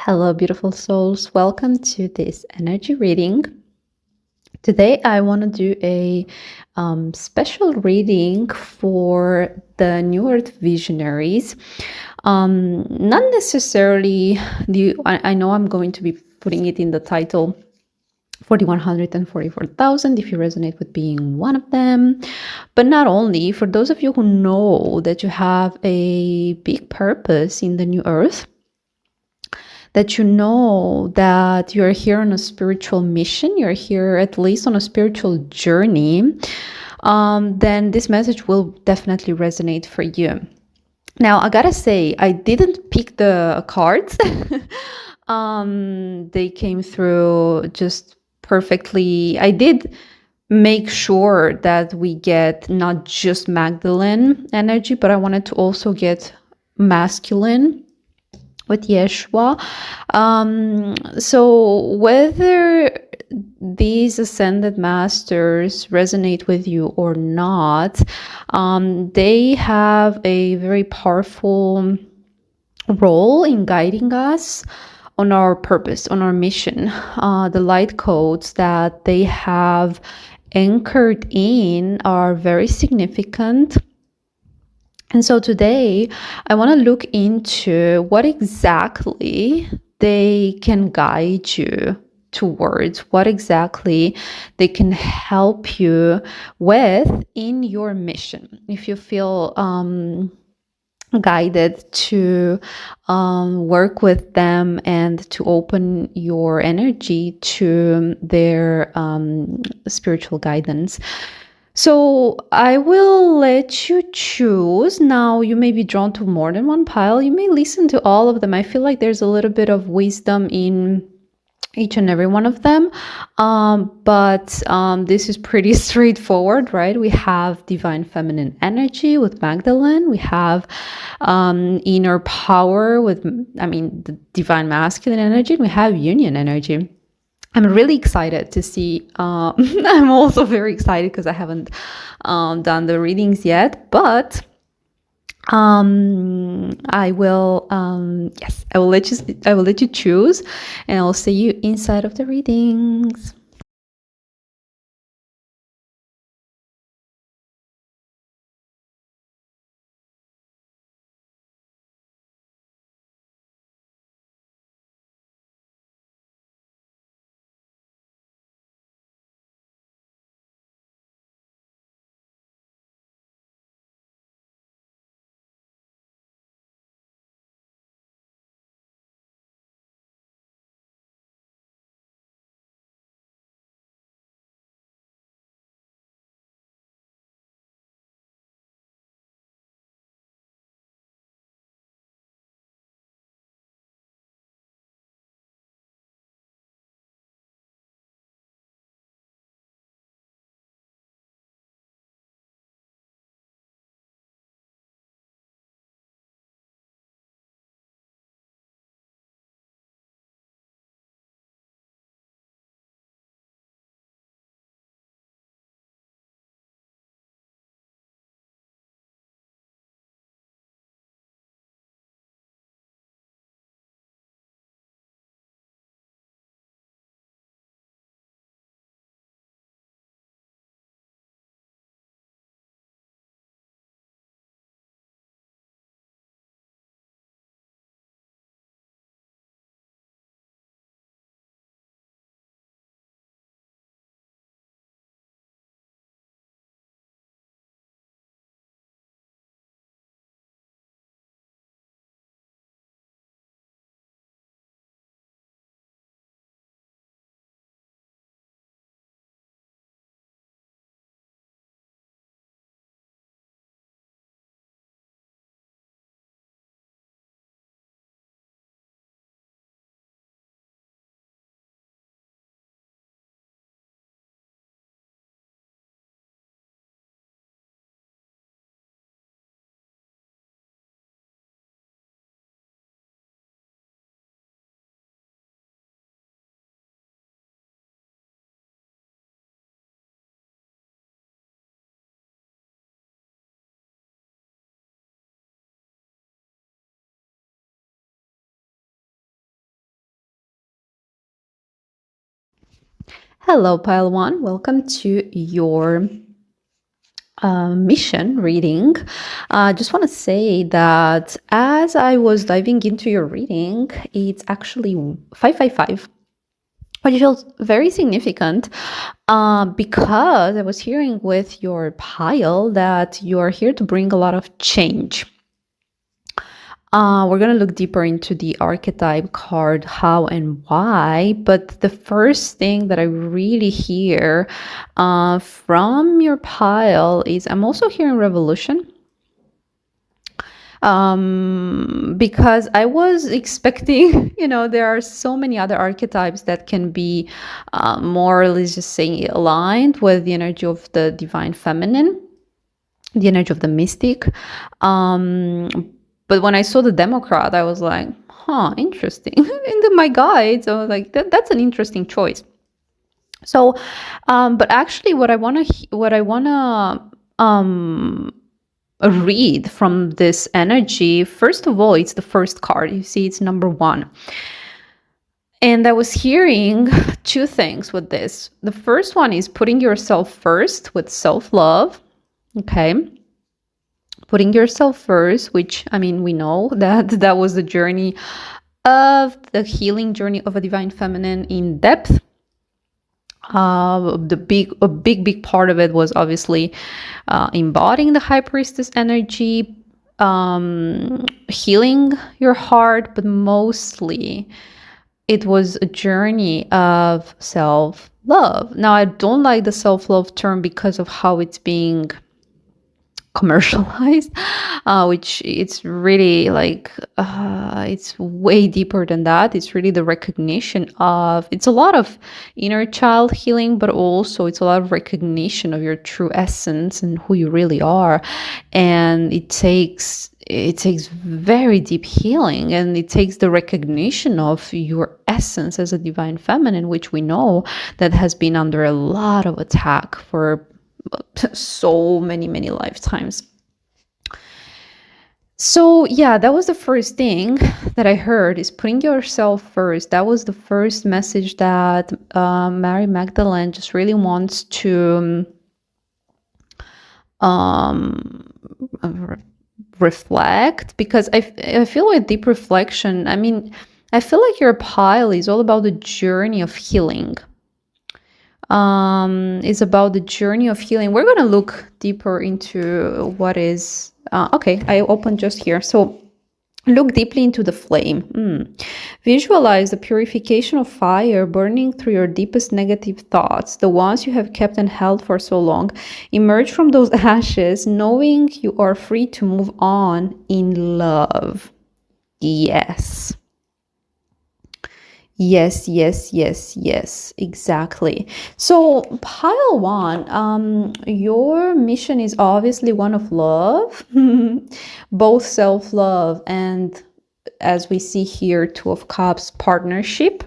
Hello, beautiful souls. Welcome to this energy reading. Today, I want to do a special reading for the New Earth Visionaries. Not necessarily I know I'm going to be putting it in the title 4144,000 if you resonate with being one of them. But not only, for those of you who know that you have a big purpose in the New Earth, that you know that you're here on a spiritual mission, you're here at least on a spiritual journey, then this message will definitely resonate for you. Now, I gotta say, I didn't pick the cards. They came through just perfectly. I did make sure that we get not just Magdalene energy, but I wanted to also get masculine with Yeshua. So whether these ascended masters resonate with you or not, they have a very powerful role in guiding us on our purpose, on our mission. The light codes that they have anchored in are very significant. And so today I want to look into what exactly they can guide you towards, what exactly they can help you with in your mission. If you feel guided to work with them and to open your energy to their spiritual guidance. So I will let you choose. Now, you may be drawn to more than one pile. You may listen to all of them. I feel like there's a little bit of wisdom in each and every one of them. But this is pretty straightforward, right? We have divine feminine energy with Magdalene. We have inner power with, the divine masculine energy. And we have union energy. I'm really excited to see. I'm also very excited because I haven't done the readings yet, but I will. Yes, I will let you. I will let you choose, and I'll see you inside of the readings. Hello, Pile One. Welcome to your mission reading. I just want to say that as I was diving into your reading, it's actually 555, which feels very significant because I was hearing with your pile that you're here to bring a lot of change. We're going to look deeper into the archetype card, how and why. But the first thing that I really hear from your pile is I'm also hearing revolution. Because I was expecting, there are so many other archetypes that can be more, let's just say, aligned with the energy of the divine feminine, the energy of the mystic. But when I saw the Democrat, I was like, interesting. In my guides, I was like, that's an interesting choice. So, but actually, what I wanna read from this energy, first of all, it's the first card. You see, it's number 1. And I was hearing two things with this. The first one is putting yourself first with self-love. Okay. Putting yourself first, which, we know that was the journey of the healing journey of a divine feminine in depth. A big part of it was obviously embodying the high priestess energy, healing your heart, but mostly it was a journey of self-love. Now, I don't like the self-love term because of how it's being commercialized, which it's really like it's way deeper than that. It's really the recognition of, it's a lot of inner child healing, but also it's a lot of recognition of your true essence and who you really are. And it takes very deep healing, and it takes the recognition of your essence as a divine feminine, which we know that has been under a lot of attack for so many lifetimes. So yeah, that was the first thing that I heard, is putting yourself first. That was the first message that Mary Magdalene just really wants to reflect, because I feel with deep reflection, I feel like your pile is all about the journey of healing. Is about the journey of healing. We're going to look deeper into what is okay, I opened just here. So look deeply into the flame. Visualize the purification of fire burning through your deepest negative thoughts, the ones you have kept and held for so long. Emerge from those ashes knowing you are free to move on in love. Yes, exactly. So pile 1, your mission is obviously one of love, both self-love and, as we see here, 2 of Cups, partnership.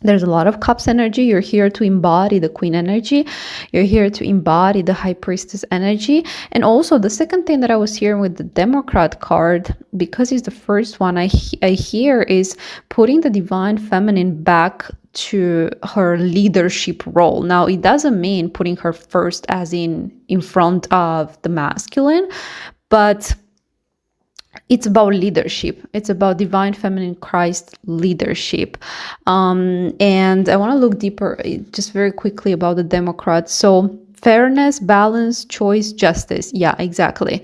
There's a lot of Cups energy. You're here to embody the Queen energy. You're here to embody the High Priestess energy. And also the second thing that I was hearing with the Democrat card, because it's the first one I hear, is putting the divine feminine back to her leadership role. Now, it doesn't mean putting her first as in front of the masculine, but it's about leadership. It's about divine feminine Christ leadership. And I want to look deeper just very quickly about the Democrats. So fairness, balance, choice, justice. Yeah, exactly.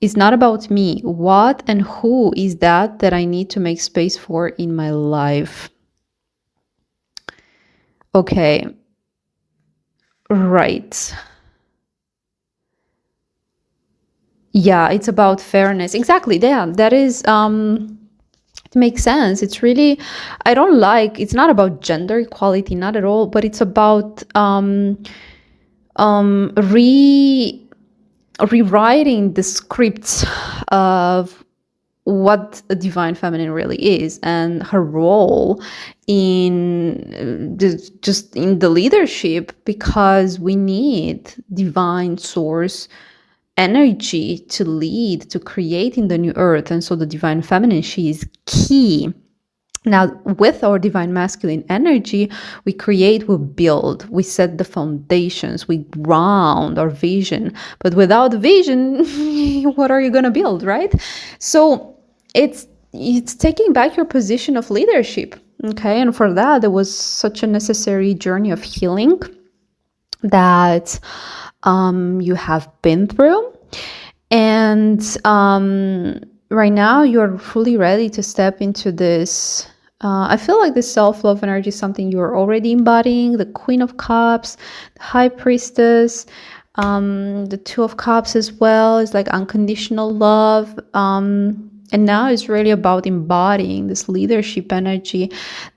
It's not about me. What and who is that I need to make space for in my life? Okay. Right. Yeah, it's about fairness. Exactly. Yeah, that is, it makes sense. It's really, it's not about gender equality, not at all, but it's about rewriting the scripts of what a divine feminine really is and her role in just in the leadership, because we need divine source energy to lead, to create in the new earth. And so the divine feminine, she is key Now, with our divine masculine energy, we create, we build, we set the foundations, we ground our vision. But without vision, what are you going to build, right? So it's taking back your position of leadership. Okay. And for that, there was such a necessary journey of healing that you have been through. And right now, you're fully ready to step into this. I feel like this self love energy is something you're already embodying. The Queen of Cups, the High Priestess, the Two of Cups as well is like unconditional love. And now it's really about embodying this leadership energy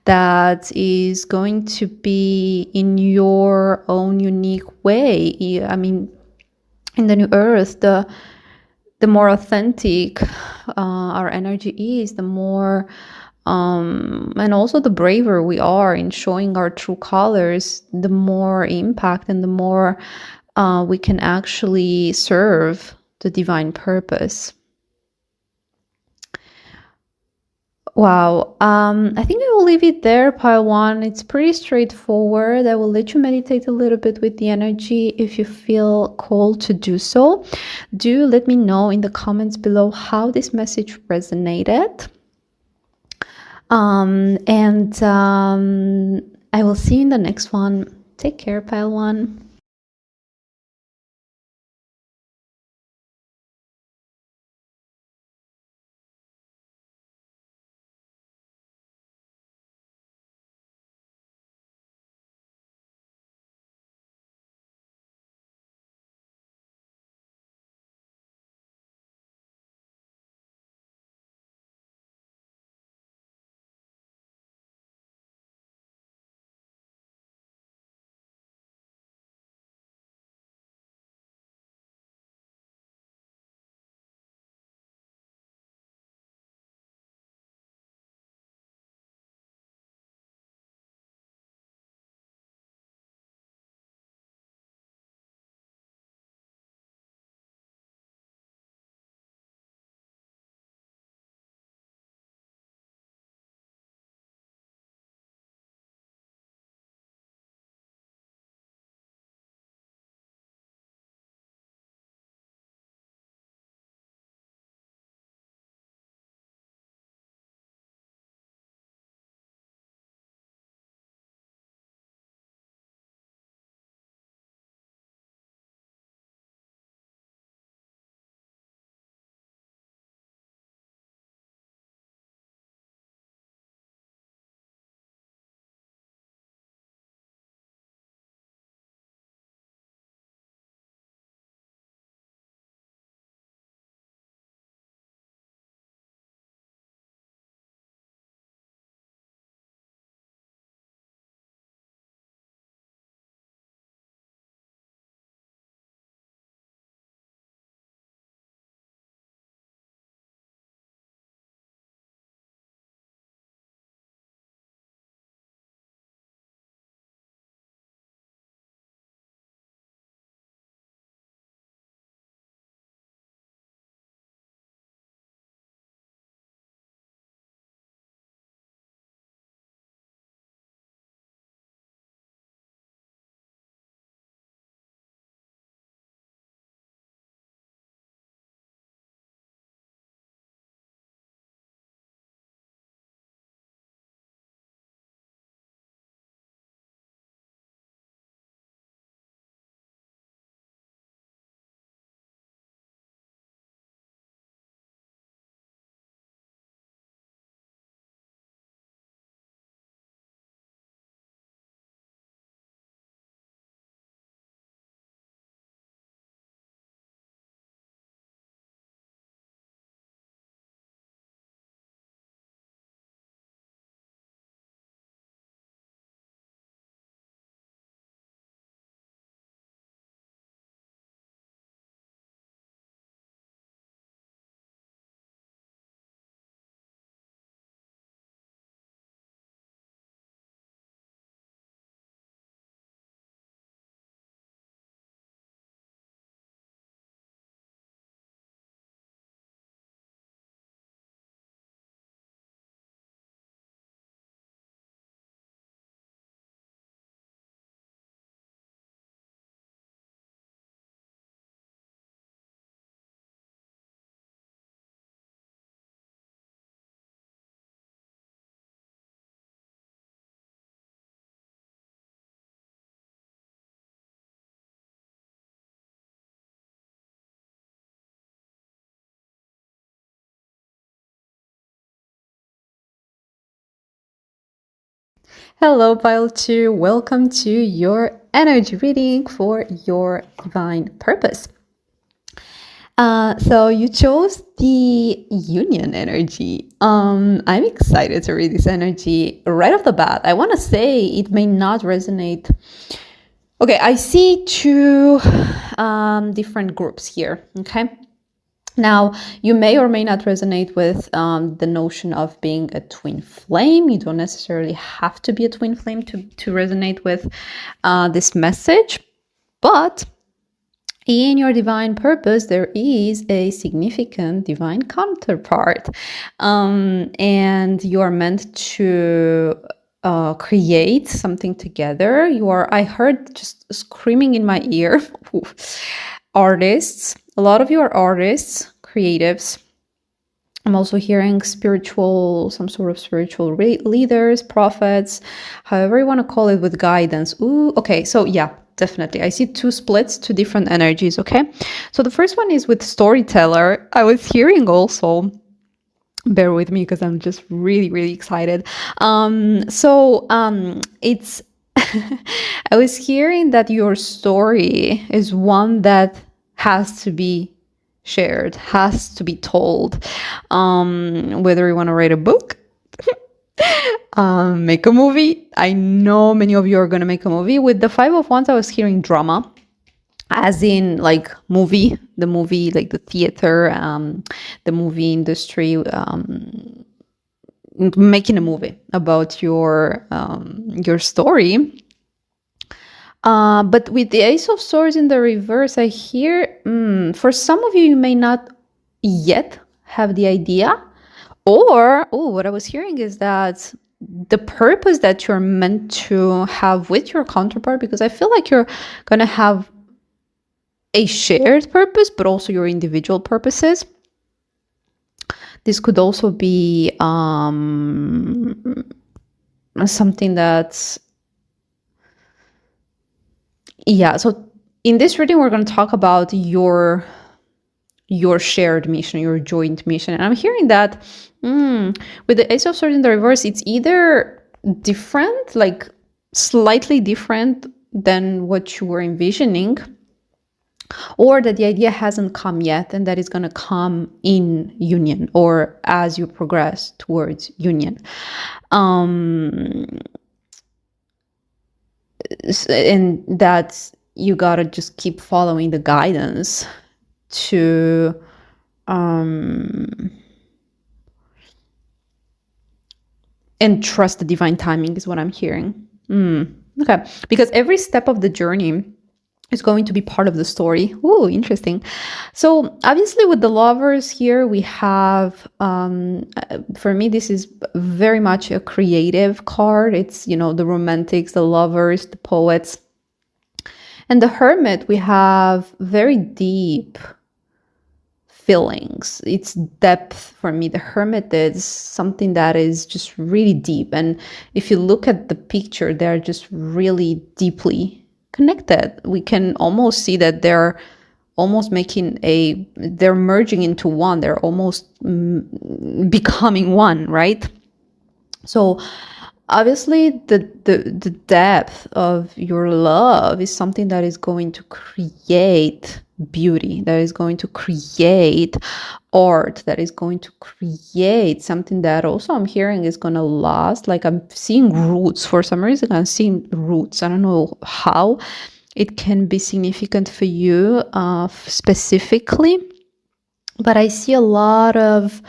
that is going to be in your own unique way. I mean, in the new earth, the more authentic our energy is, the more and also the braver we are in showing our true colors, the more impact and the more we can actually serve the divine purpose. Wow. I think I will leave it there, pile one. It's pretty straightforward. I will let you meditate a little bit with the energy if you feel called to do so. Do let me know in the comments below how this message resonated. And I will see you in the next one. Take care, pile one. Hello, Pile 2. Welcome to your energy reading for your divine purpose. So you chose the union energy. I'm excited to read this energy right off the bat. I want to say it may not resonate. Okay, I see two different groups here. Okay. Now, you may or may not resonate with the notion of being a twin flame. You don't necessarily have to be a twin flame to resonate with this message, but in your divine purpose, there is a significant divine counterpart, and you are meant to create something together. I heard just screaming in my ear, artists. A lot of you are artists, creatives. I'm also hearing some sort of spiritual leaders, prophets, however you want to call it, with guidance. Ooh, okay, so yeah, definitely. I see two splits, two different energies, okay? So the first one is with storyteller. I was hearing also, bear with me because I'm just really, really excited. It's, I was hearing that your story is one that has to be shared, has to be told. Whether you want to write a book, make a movie. I know many of you are going to make a movie. With the Five of Wands, I was hearing drama, as in like the movie, like the theater, the movie industry, making a movie about your story. But with the Ace of Swords in the reverse, I hear, for some of you, you may not yet have the idea. Or, what I was hearing is that the purpose that you're meant to have with your counterpart, because I feel like you're going to have a shared purpose, but also your individual purposes. This could also be something that's, yeah. So in this reading, we're going to talk about your shared mission, your joint mission. And I'm hearing that with the Ace of Swords in the reverse, it's either different, like slightly different than what you were envisioning, or that the idea hasn't come yet and that it's going to come in union or as you progress towards union. And that you got to just keep following the guidance to and trust the divine timing is what I'm hearing. Okay, because every step of the journey is going to be part of the story. Ooh, interesting. So obviously with the lovers here, we have, for me, this is very much a creative card. It's, the romantics, the lovers, the poets. And the hermit, we have very deep feelings. It's depth for me. The hermit is something that is just really deep. And if you look at the picture, they're just really deeply connected. We can almost see that they're almost they're merging into one. They're almost becoming one, right? So obviously the depth of your love is something that is going to create beauty, that is going to create art, that is going to create something that also I'm hearing is going to last. Like I'm seeing roots. For some reason I'm seeing roots. I don't know how it can be significant for you specifically, but I see a lot of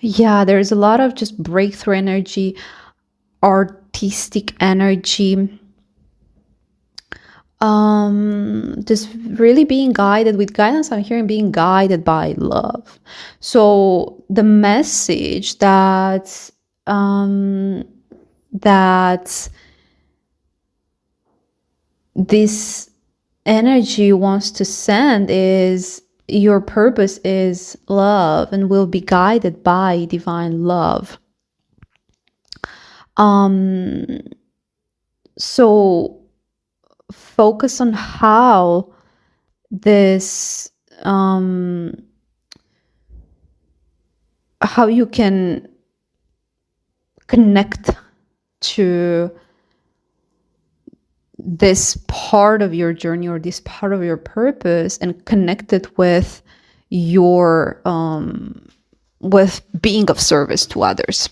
yeah, there's a lot of just breakthrough energy, artistic energy, just really being guided. With guidance, I'm hearing being guided by love. So the message that this energy wants to send is your purpose is love and will be guided by divine love. So focus on how this how you can connect to this part of your journey or this part of your purpose and connect it with your with being of service to others,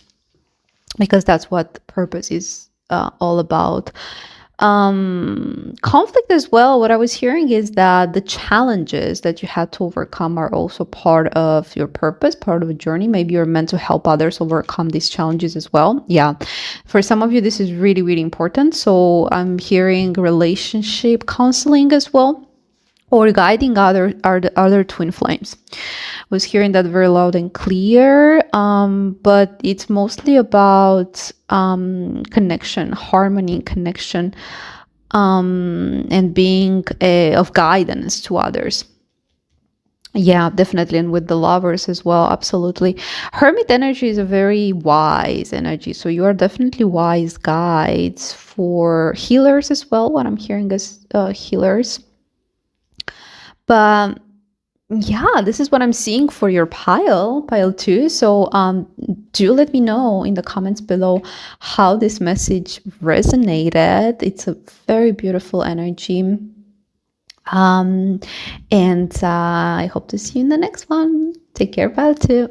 because that's what purpose is all about. Conflict as well, what I was hearing is that the challenges that you had to overcome are also part of your purpose, part of a journey. Maybe you're meant to help others overcome these challenges as well. Yeah, for some of you this is really, really important. So I'm hearing relationship counseling as well, or guiding other twin flames. I was hearing that very loud and clear, but it's mostly about connection, harmony, connection, and being of guidance to others. Yeah, definitely. And with the lovers as well, absolutely. Hermit energy is a very wise energy. So you are definitely wise guides for healers as well, what I'm hearing is healers. But yeah, this is what I'm seeing for your pile 2. So do let me know in the comments below how this message resonated. It's a very beautiful energy. And I hope to see you in the next one. Take care, pile 2.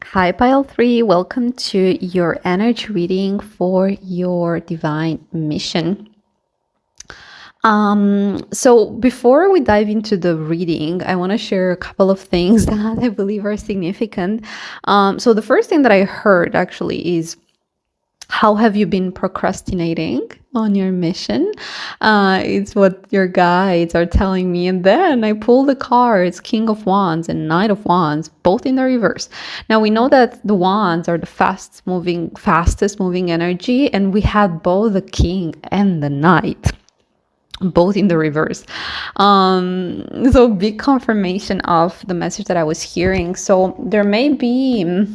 Hi, pile 3. Welcome to your energy reading for your divine mission. So before we dive into the reading, I want to share a couple of things that I believe are significant. So the first thing that I heard actually is, how have you been procrastinating on your mission. It's what your guides are telling me. And then I pull the cards, King of Wands and Knight of Wands, both in the reverse. Now we know that the Wands are the fastest moving energy, and we had both the King and the Knight, both in the reverse. So big confirmation of the message that I was hearing. So there may be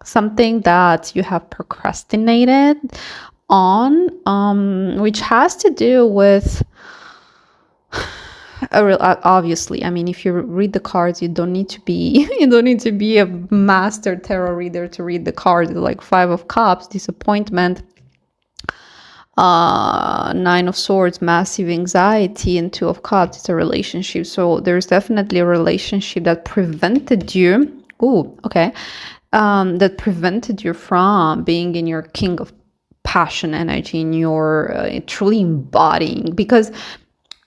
something that you have procrastinated on, which has to do with obviously, I mean, if you read the cards, you don't need to be a master tarot reader to read the cards. Like Five of Cups, disappointment, Nine of Swords, massive anxiety, and Two of Cups, it's a relationship. So there's definitely a relationship that prevented you. That prevented you from being in your King of Passion energy, in your truly embodying, because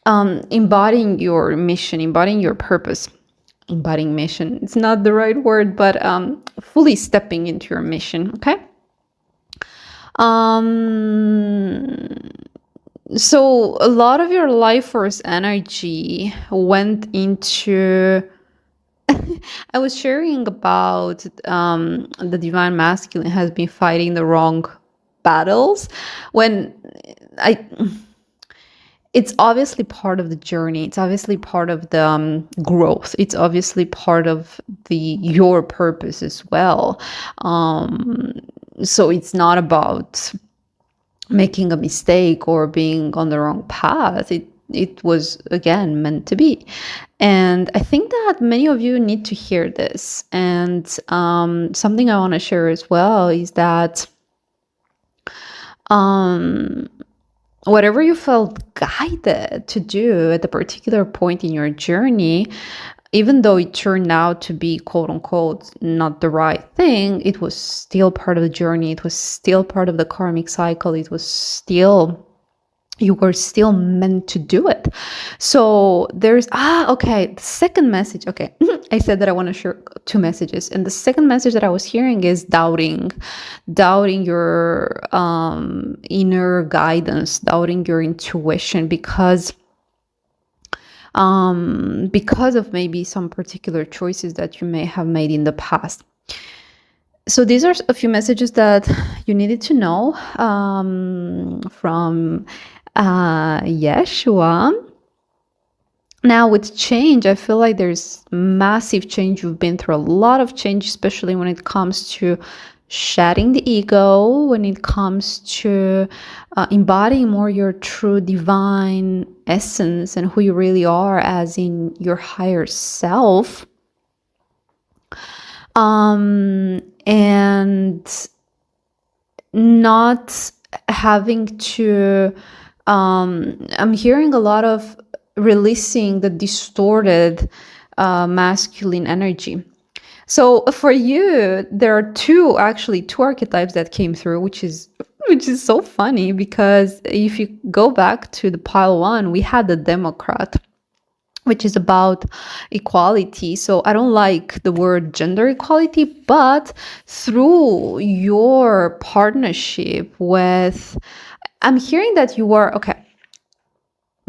embodying your mission, embodying your purpose, embodying mission, it's not the right word, but fully stepping into your mission. Okay. So a lot of your life force energy went into I was sharing about the divine masculine has been fighting the wrong battles. When I it's obviously part of the journey, it's obviously part of the growth, it's obviously part of your purpose as well. So it's not about making a mistake or being on the wrong path. It was, again, meant to be. And I think that many of you need to hear this. And something I want to share as well is that whatever you felt guided to do at a particular point in your journey, even though it turned out to be, quote unquote, not the right thing, it was still part of the journey. It was still part of the karmic cycle. It was still, you were still meant to do it. So there's, the second message. Okay. I said that I want to share two messages. And the second message that I was hearing is doubting your inner guidance, doubting your intuition, because of maybe some particular choices that you may have made in the past. So these are a few messages that you needed to know from Yeshua. Now with change, I feel like there's massive change. You've been through a lot of change, especially when it comes to shedding the ego, when it comes to embodying more your true divine essence and who you really are, as in your higher self. And not having to, I'm hearing a lot of releasing the distorted masculine energy. So for you, there are two archetypes that came through, which is so funny, because if you go back to the pile one, we had the Democrat, which is about equality. So I don't like the word gender equality, but through your partnership with, I'm hearing that you were,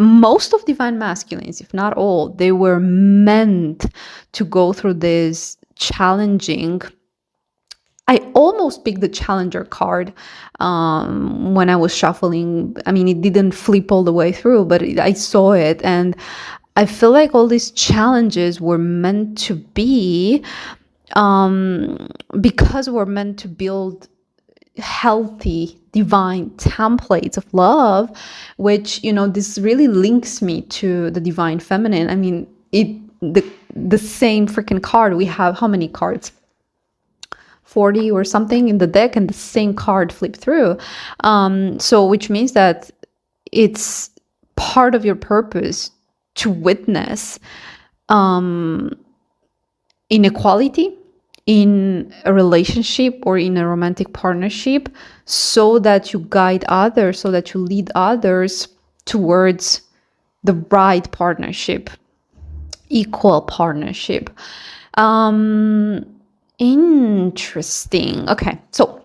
most of divine masculines, if not all, they were meant to go through this challenging. I almost picked the challenger card when I was shuffling. I mean, it didn't flip all the way through, but I saw it, and I feel like all these challenges were meant to be because we're meant to build healthy divine templates of love, which, this really links me to the divine feminine. I mean, the same freaking card. We have how many cards? 40 or something in the deck, and the same card flipped through. So which means that it's part of your purpose to witness inequality in a relationship or in a romantic partnership, so that you guide others, so that you lead others towards the right partnership, equal partnership. Interesting. Okay, so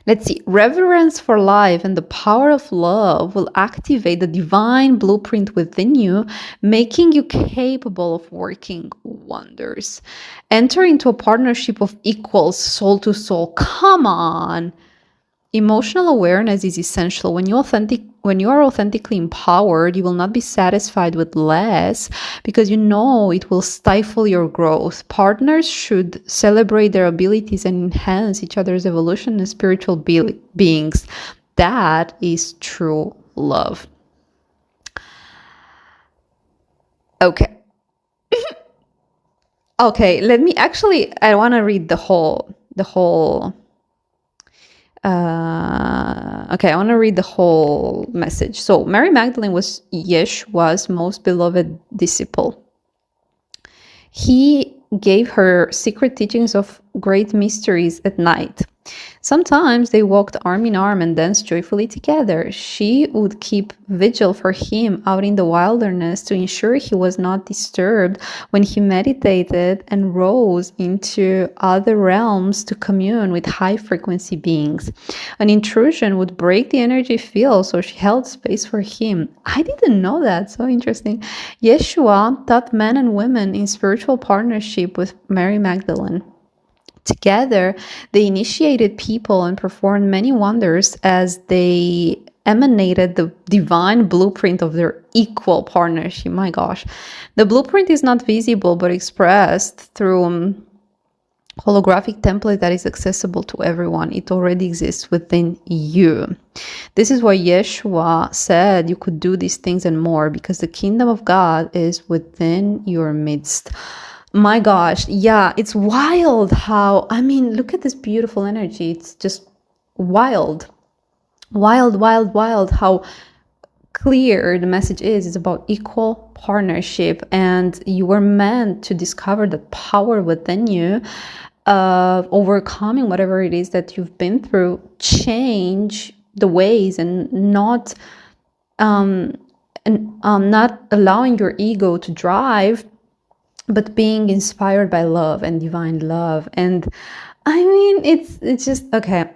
Let's see. Reverence for life and the power of love will activate the divine blueprint within you, making you capable of working wonders. Enter into a partnership of equals, soul to soul. Come on. Emotional awareness is essential. When you are authentically empowered, you will not be satisfied with less because you know it will stifle your growth. Partners should celebrate their abilities and enhance each other's evolution as spiritual beings. That is true love. Okay. Okay, I want to read okay, I want to read the whole message. So, Mary Magdalene was Yeshua's most beloved disciple. He gave her secret teachings of great mysteries at night. Sometimes they walked arm in arm and danced joyfully together. She would keep vigil for him out in the wilderness to ensure he was not disturbed when he meditated and rose into other realms to commune with high-frequency beings. An intrusion would break the energy field, so she held space for him. I didn't know that. So interesting. Yeshua taught men and women in spiritual partnership with Mary Magdalene. Together, they initiated people and performed many wonders as they emanated the divine blueprint of their equal partnership. My gosh. The blueprint is not visible but expressed through holographic template that is accessible to everyone. It already exists within you. This is why Yeshua said you could do these things and more, because the kingdom of God is within your midst. My gosh, yeah, it's wild how, look at this beautiful energy. It's just wild, how clear the message is. It's about equal partnership, and you were meant to discover the power within you of overcoming whatever it is that you've been through, change the ways and not allowing your ego to drive, but being inspired by love and divine love. And it's just, okay.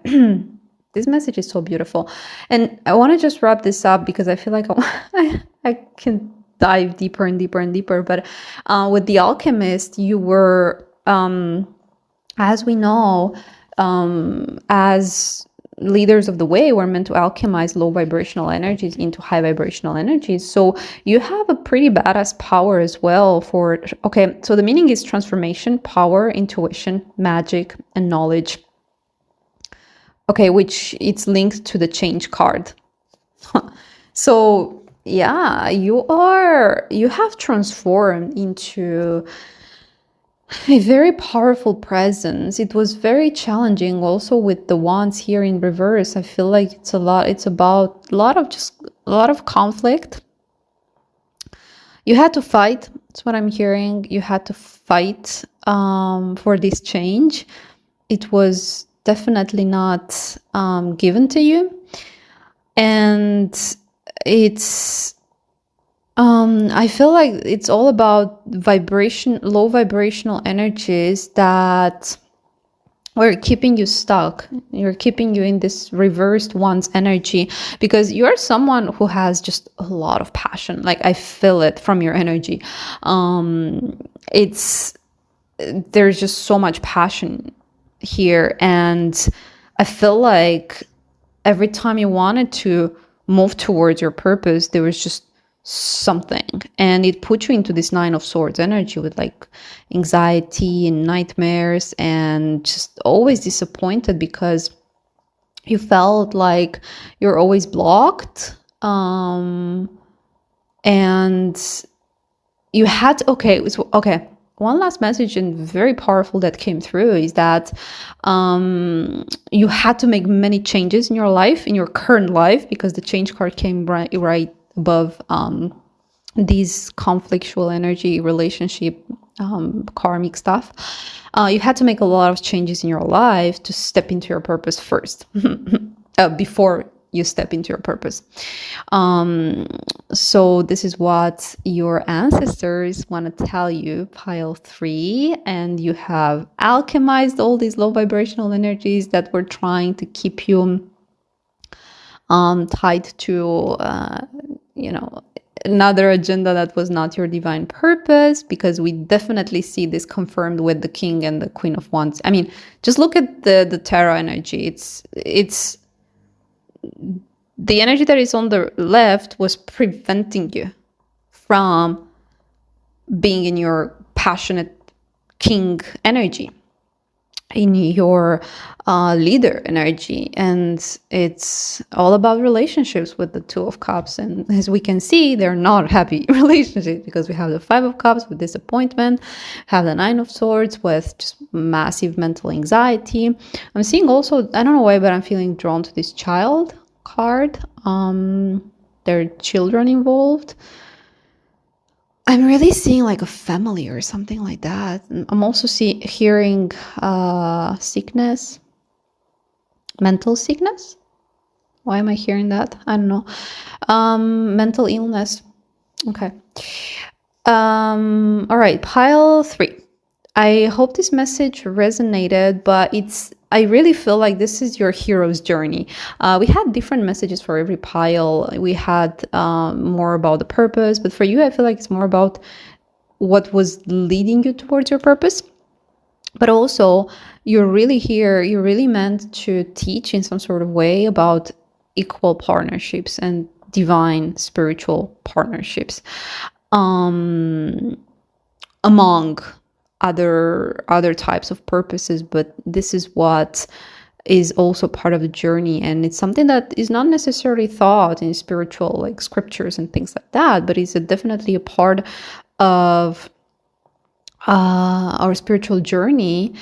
This message is so beautiful. And I want to just wrap this up because I feel like I can dive deeper and deeper and deeper. But with the alchemist, you were, as we know, as leaders of the way, were meant to alchemize low vibrational energies into high vibrational energies. So you have a pretty badass power as well for, okay, so the meaning is transformation, power, intuition, magic, and knowledge. Okay, which it's linked to the change card. So yeah, you have transformed into a very powerful presence. It was very challenging also with the wands here in reverse. I feel like it's about a lot of conflict. You had to fight. That's what I'm hearing. You had to fight for this change. It was definitely not given to you. And it's I feel like it's all about low vibrational energies that were keeping you stuck. You're keeping you in this reversed one's energy, because you're someone who has just a lot of passion. Like, I feel it from your energy. There's just so much passion here. And I feel like every time you wanted to move towards your purpose, there was just something, and it put you into this Nine of Swords energy with like anxiety and nightmares and just always disappointed because you felt like you're always blocked. And you had one last message, and very powerful, that came through is that you had to make many changes in your life, in your current life, because the change card came right above these conflictual energy, relationship, karmic stuff. You had to make a lot of changes in your life to step into your purpose first, before you step into your purpose. So this is what your ancestors want to tell you, pile 3, and you have alchemized all these low vibrational energies that were trying to keep you tied to another agenda that was not your divine purpose, because we definitely see this confirmed with the King and the Queen of Wands. I mean, just look at the tarot energy. It's the energy that is on the left was preventing you from being in your passionate king energy, in your leader energy. And it's all about relationships with the Two of Cups. And as we can see, they're not happy relationships, because we have the Five of Cups with disappointment, have the Nine of Swords with just massive mental anxiety. I'm seeing also, I don't know why, but I'm feeling drawn to this child card. There are children involved. I'm really seeing like a family or something like that. I'm also hearing sickness, mental sickness. Why am I hearing that? I don't know. Mental illness. Okay. All right, pile 3. I hope this message resonated, but I really feel like this is your hero's journey. We had different messages for every pile. We had more about the purpose, but for you, I feel like it's more about what was leading you towards your purpose. But also, you're really here, you're really meant to teach in some sort of way about equal partnerships and divine spiritual partnerships. Among other types of purposes, but this is what is also part of the journey, and it's something that is not necessarily thought in spiritual like scriptures and things like that, but it's definitely a part of our spiritual journey,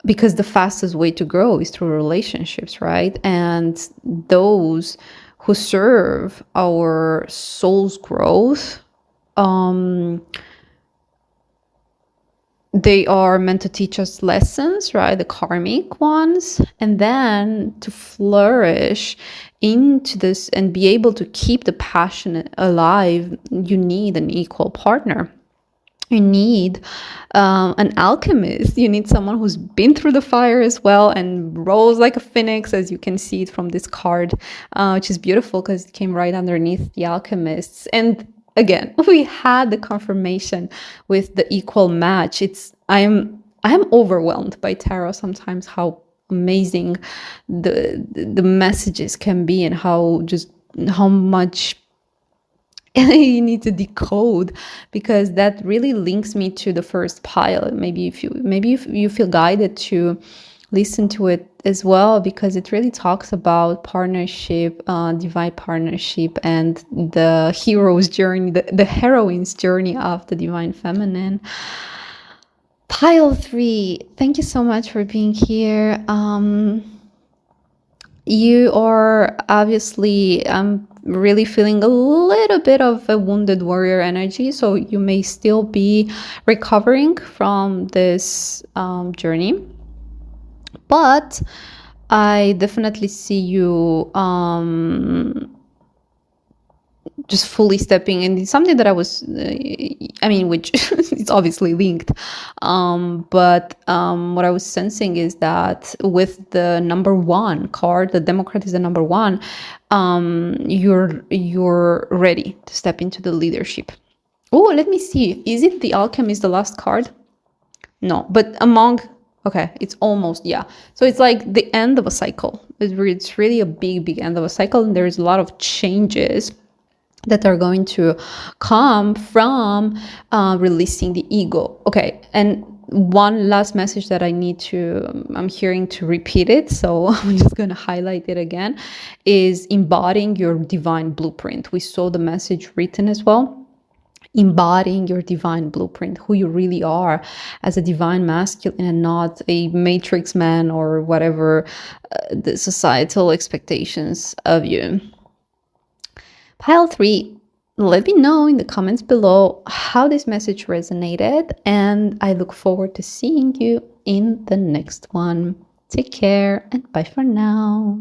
because the fastest way to grow is through relationships, right? And those who serve our soul's growth, they are meant to teach us lessons, right? The karmic ones. And then to flourish into this and be able to keep the passion alive, you need an equal partner. You need an alchemist. You need someone who's been through the fire as well and rose like a phoenix, as you can see it from this card, which is beautiful because it came right underneath the alchemists. And again, we had the confirmation with the equal match. I'm overwhelmed by tarot sometimes, how amazing the messages can be, and how much you need to decode, because that really links me to the first pile. Maybe if you feel guided to listen to it as well, because it really talks about partnership, divine partnership, and the hero's journey, the heroine's journey of the divine feminine. Pile 3, thank you so much for being here. You are obviously really feeling a little bit of a wounded warrior energy, so you may still be recovering from this journey. But I definitely see you just fully stepping in something that I was, which it's obviously linked. But what I was sensing is that with the number 1 card, the Democrat is the number 1, you're ready to step into the leadership. Oh, let me see. Is it the Alchemist, the last card? No, but okay, it's almost, yeah. So it's like the end of a cycle. It's really a big end of a cycle, and there's a lot of changes that are going to come from releasing the ego. Okay, and one last message that I'm hearing to repeat it, so I'm just going to highlight it again, is embodying your divine blueprint. We saw the message written as well. Embodying your divine blueprint, who you really are as a divine masculine, and not a matrix man or whatever the societal expectations of you. Pile 3, let me know in the comments below how this message resonated, and I look forward to seeing you in the next one. Take care and bye for now.